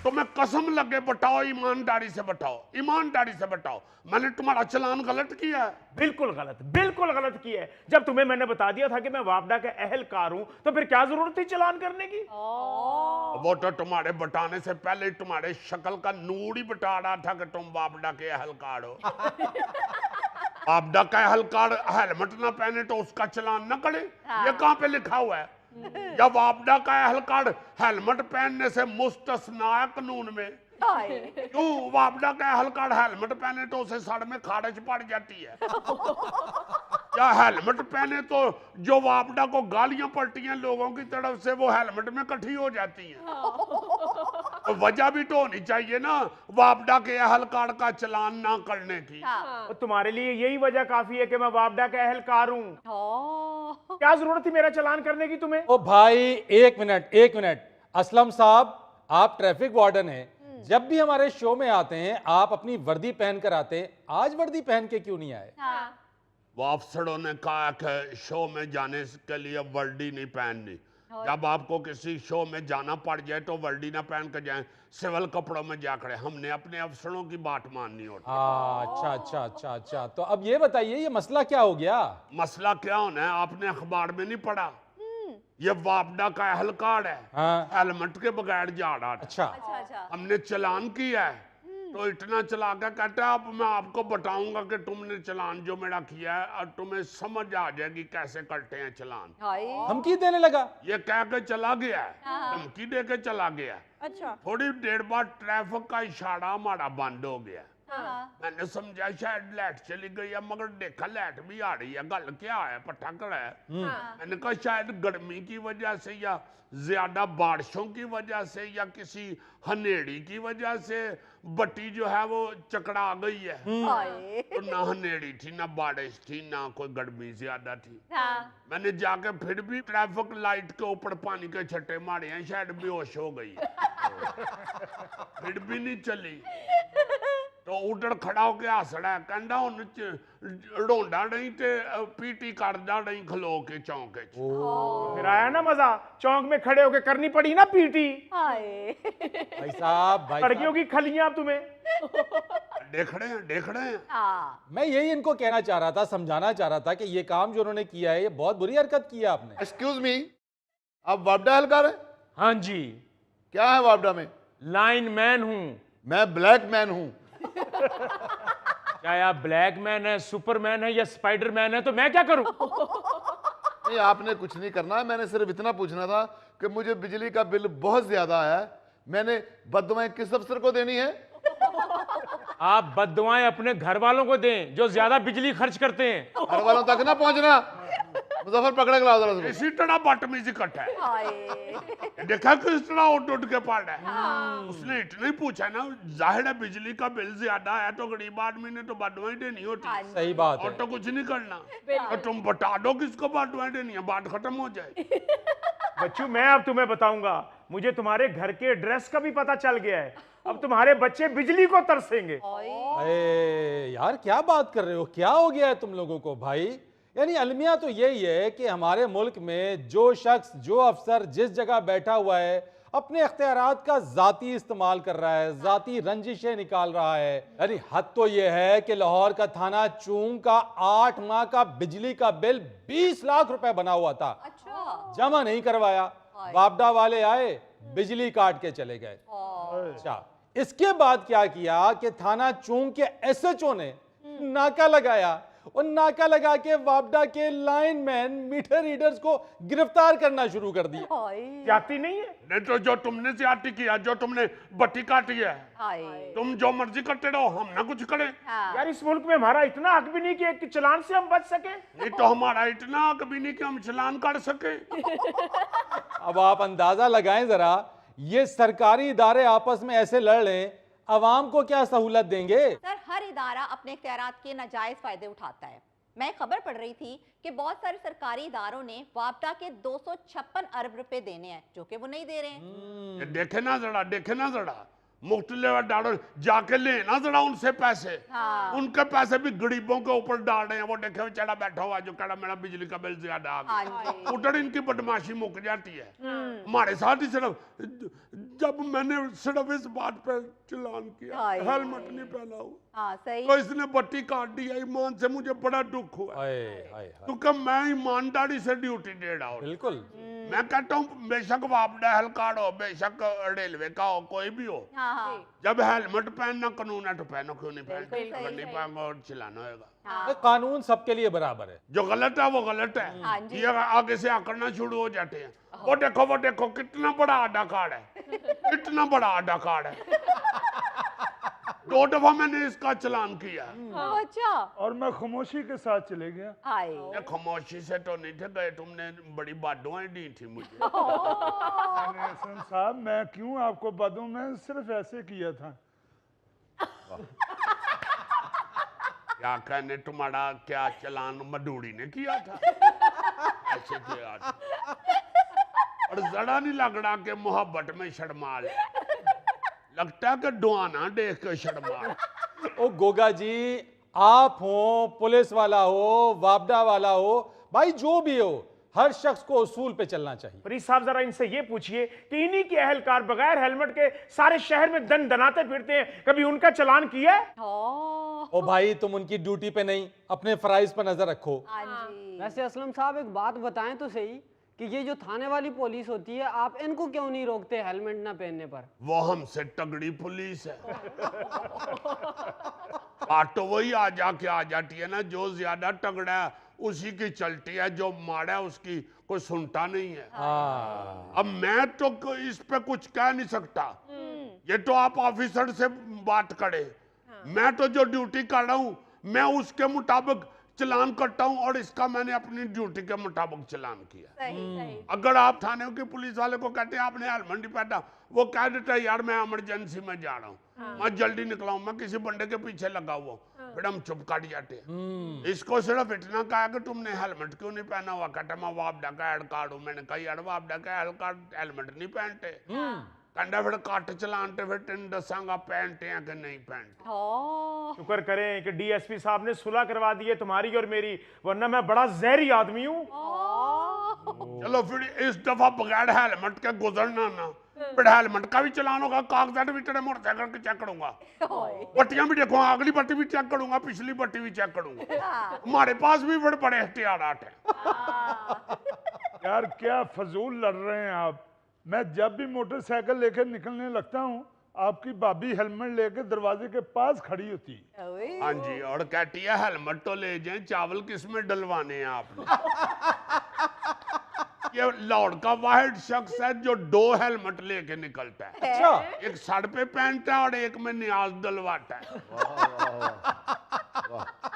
तुम्हें कसम लगे बताओ, ईमानदारी से बताओ, ईमानदारी से बताओ, मैंने तुम्हारा चालान गलत किया है? बिल्कुल गलत किया है। जब तुम्हें मैंने बता दिया था कि मैं वापडा का अहलकार हूं, तो फिर क्या जरूरत थी चालान करने की? वो तो तुम्हारे बताने से पहले तुम्हारे शक्ल का नूर ही बता रहा था कि तुम वापडा के अहलकार हो। वापडा का अहलकार हेलमेट ना पहने तो उसका चालान ना करे, ये कहाँ पे लिखा हुआ है? या वापडा का अहलकार हेलमेट पहनने से मुस्तस्ना है कानून में? क्यों? वापडा का अहलकार हेलमेट पहने तो उसे सर में खारिश पड़ जाती है, या हेलमेट पहने तो जो वापडा को गालियां पड़ती हैं लोगों की तरफ से वो हेलमेट में इकट्ठी हो जाती हैं। तो वजह भी तो होनी चाहिए ना वापडा के अहलकार का चालान ना करने की। और तुम्हारे लिए यही वजह काफी है कि मैं वापडा का अहलकार हूं। क्या जरूरत थी मेरा चालान करने की तुम्हें? ओ भाई एक मिनट, असलम साहब, आप ट्रैफिक वार्डन हैं, जब भी हमारे शो में आते हैं आप अपनी वर्दी पहन कर आते हैं, आज वर्दी पहन के क्यों नहीं आए? वो अफसरों ने कहा कि शो में जाने के लिए वर्दी नहीं पहननी। जब आपको किसी शो में जाना पड़ जाए तो वर्दी ना पहन कर जाएं, सिविल कपड़ों में जा खड़े। हमने अपने अफसरों की बात माननी होती। अच्छा, तो अब ये बताइए ये मसला क्या हो गया? मसला क्या होना है? आपने अखबार में नहीं पढ़ा? ये वापडा का अहलकार है, हाँ। हेलमेट के बगैर जा रहा था। अच्छा। हमने चालान किया है, तो इतना चला के कहता है अब मैं आपको बताऊंगा कि तुमने चालान जो मेरा किया है और तुम्हें समझ आ जाएगी कैसे करते हैं चालान। धमकी देने लगा? ये कह के चला गया है, धमकी दे के चला गया। अच्छा। थोड़ी देर बाद ट्रैफिक का इशारा हमारा बंद हो गया। मैंने समझा शायद लाइट चली गई है, मगर देखा लाइट भी आ रही है। गल क्या है? पटाखड़ है। मैंने कहा शायद गर्मी की वजह से या ज्यादा बारिशों की वजह से या किसी हनेड़ी की वजह से बत्ती जो है वो चकरा गई है। तो ना हनेड़ी थी, ना बारिश थी, ना कोई गर्मी ज्यादा थी। मैंने जाके फिर भी ट्रैफिक लाइट के ऊपर पानी के छट्टे मारे हैं, शायद बेहोश हो गई फिर भी नहीं चली। तो उधर खड़ा होके हस रहा है, कहता हूं रोंदा नहीं ते पीटी करदा नहीं खलो के चौंक च। फिर आया ना मजा? चौंक में खड़े होके करनी पड़ी ना पीटी। भाई साहब लड़कियों की खलियां अब तुम्हें देख रहे हैं। मैं यही इनको कहना चाह रहा था, समझाना चाह रहा था कि ये काम जो उन्होंने किया है ये बहुत बुरी हरकत की है आपने। एक्सक्यूज मी, आप वापडा हलकार है? हाँ जी, क्या है वापडा में? लाइन मैन हूं। मैं ब्लैक मैन हूं। क्या आप ब्लैक मैन है, सुपरमैन है या स्पाइडरमैन है? तो मैं क्या करूं? नहीं, आपने कुछ नहीं करना है, मैंने सिर्फ इतना पूछना था कि मुझे बिजली का बिल बहुत ज्यादा आया है, मैंने बददुआएं किस अफसर को देनी है? आप बददुआएं अपने घर वालों को दें जो ज्यादा बिजली खर्च करते हैं। घर वालों तक ना पहुंचना। मुजफ्फर पकड़े के लाओ जरा इसको। इसी तरह बदतमीजी करता है। देखा किस तरह उठ के पड़ रहा है। उसने इतना ही पूछा ना, जाहिर है बिजली का बिल ज्यादा है तो गरीब आदमी ने तो बददुआएं देनी होती। सही बात है। और तो कुछ नहीं करना। तो तुम बता दो किसको बददुआएं देनी है, बात खत्म हो जाए। बच्चू मैं अब तुम्हें बताऊंगा, मुझे तुम्हारे घर के एड्रेस का भी पता चल गया है। अब तुम्हारे बच्चे बिजली को तरसेंगे। अरे यार क्या बात कर रहे हो, क्या हो गया है तुम लोगों को भाई? यानी अलमिया तो यही है कि हमारे मुल्क में जो शख्स, जो अफसर जिस जगह बैठा हुआ है अपने इख्तियारात का जाती इस्तेमाल कर रहा है, जाती रंजिशें निकाल रहा है। यानी हद तो यह है कि लाहौर का थाना चूंग का 8 माह का बिजली का बिल 20 लाख रुपए बना हुआ था। जमा नहीं करवाया, वापडा वाले आए, बिजली काट के चले गए। अच्छा, इसके बाद क्या किया कि थाना चूंग के एसएचओ ने नाका लगाया और नाका लगा के वापडा के लाइनमैन, मीटर रीडर्स को गिरफ्तार करना शुरू कर दिया। जाती नहीं है? नहीं तो जो तुमने ज्यादती किया, जो तुमने बत्ती काटी है, तुम जो मर्जी करते रहो, हम ना कुछ करें। यार इस मुल्क में हमारा इतना हक भी नहीं कि एक चालान से हम बच सके। नहीं तो हमारा इतना हक भी नहीं कि हम चालान कर सके। अब आप अंदाजा लगाएं जरा, ये सरकारी इदारे आपस में ऐसे लड़ रहे, अवाम को क्या सहूलत देंगे? सर, हर इदारा अपने इख्तियारात के नाजायज फायदे उठाता है। मैं खबर पढ़ रही थी कि बहुत सारे सरकारी इदारों ने वापडा के 256 अरब रुपए देने हैं जो कि वो नहीं दे रहे हैं। देखे ना जरा मुख्तलिफ डालो, जाके लेना जरा उनसे पैसे। उनके पैसे भी गरीबों के ऊपर डाल रहे हैं। वो देखे बेचारा बैठा हुआ जो कह मेरा बिजली का बिल ज्यादा आ गया, उधर इनकी बदमाशी मुक जाती है। हमारे साथ ही सिर्फ जब मैंने सिर्फ इस बात पे चालान किया, हाय। हेलमेट नहीं पहना हुआ, हाँ सही। तो इसने बत्ती काट दिया। ईमान से मुझे बड़ा दुख हुआ, हाय हाय हाय क्योंकि मैं ईमानदारी से ड्यूटी दे रहा हूँ। बिल्कुल। मैं कहता हूँ बेशक वापडा हेल कार्ड हो, बेशक रेलवे का हो, कोई भी हो, हाँ हाँ जब हेलमेट पहनना कानून है तो पहनो, क्यों नहीं बिल्कुल पहनते? अगर सही, नहीं पहनोगे और चलाना होगा। हाँ कानून सबके लिए बराबर है। जो गलत है वो गलत हाँ है। जी। ये आगे से आकड़ना शुरू हो जाते हैं। वो देखो कितना बड़ा आधा कार्ड है, कितना बड़ा आधा कार्ड है। 2 दफा मैंने इसका चालान किया। अच्छा और मैं खामोशी के साथ चले गया। हाय। ये खामोशी से तो नहीं थे गए, तुमने बड़ी बादुआएं दी थी मुझे। मैंने हसन साहब, मैं क्यों आपको बदूं, मैं सिर्फ ऐसे किया था। क्या कहने, तुम्हारा क्या चालान मधुड़ी ने किया था? ऐसे किया था। और जरा नहीं लग रहा कि मोहब्बत में शर्माल है। लगता है कि डुआना देख के शर्माल। ओ गोगा जी, आप हो, पुलिस वाला हो, वापडा वाला हो, भाई जो भी हो, हर शख्स को उसूल पे चलना चाहिए। फरीद साहब जरा इनसे ये पूछिए कि इन्हीं के अहलकार बगैर हेलमेट के सारे शहर में दन दनाते फिरते हैं, कभी उनका चालान किया है? ओ भाई, तुम उनकी ड्यूटी पे नहीं, अपने फराइज पर नजर रखो। हाँ जी। वैसे असलम साहब एक बात बताएं तो सही कि ये जो थाने वाली पुलिस होती है, आप इनको क्यों नहीं रोकते हेलमेट ना पहनने पर? वो हमसे तगड़ी पुलिस है। बात तो वही आ जाती है ना, जो ज्यादा तगड़ा है उसी की चलती है, जो माड़ा है उसकी कोई सुनता नहीं है। अब मैं तो इस पे कुछ कह नहीं सकता, ये तो आप ऑफिसर से बात करें। मैं तो जो ड्यूटी कर रहा हूँ मैं उसके मुताबिक चालान करता हूँ, और इसका मैंने अपनी ड्यूटी के मुताबिक चालान किया। सही। अगर आप थाने के पुलिस वाले को कहते हैं आपने हेलमेट नहीं पहना, वो कह देता है यार मैं इमरजेंसी में जा रहा हूँ, मैं जल्दी निकला हूँ, मैं किसी बंदे के पीछे लगा हुआ, फिर हम चुप काट जाते हैं। इसको सिर्फ इतना कहा कि तुमने हेलमेट क्यों नहीं पहना हुआ, कहता मैं वापडा का हेड कार्ड हूँ। मैंने कहा यार वापडा का हेड कार्ड हेलमेट नहीं पहनते। कहता फिर कट चलानते, फिर तेन दसांगा पहनते हैं कि नहीं पहनते। शुक्र करें कि डीएसपी साहब ने सुलह करवा दी है तुम्हारी और मेरी, वरना मैं बड़ा जहरी आदमी हूँ। चलो फिर इस दफा बगैर हेलमेट के गुजरना ना, फिर हेलमेट का भी चलान होगा, कागजात भी तेरे मोटरसाइकिल के चेक करूंगा, बत्तियां भी देखूंगा, अगली बत्ती भी चेक करूंगा, पिछली बत्ती भी चेक करूंगा। हमारे पास भी बड़े बड़े एहतियात हैं। यार क्या फजूल लड़ रहे हैं आप। मैं जब भी मोटरसाइकिल लेकर निकलने लगता हूँ, आपकी भाभी हेलमेट लेकर दरवाजे के पास खड़ी होती है। हाँ जी, और कहती है हेलमेट तो ले जाए, चावल किसमें डलवाने हैं आपने? ये लाहौर का वाहिद शख्स है जो 2 हेलमेट लेके निकलता है। अच्छा, एक सर पे पहनता है और एक में न्याज डलवाता है।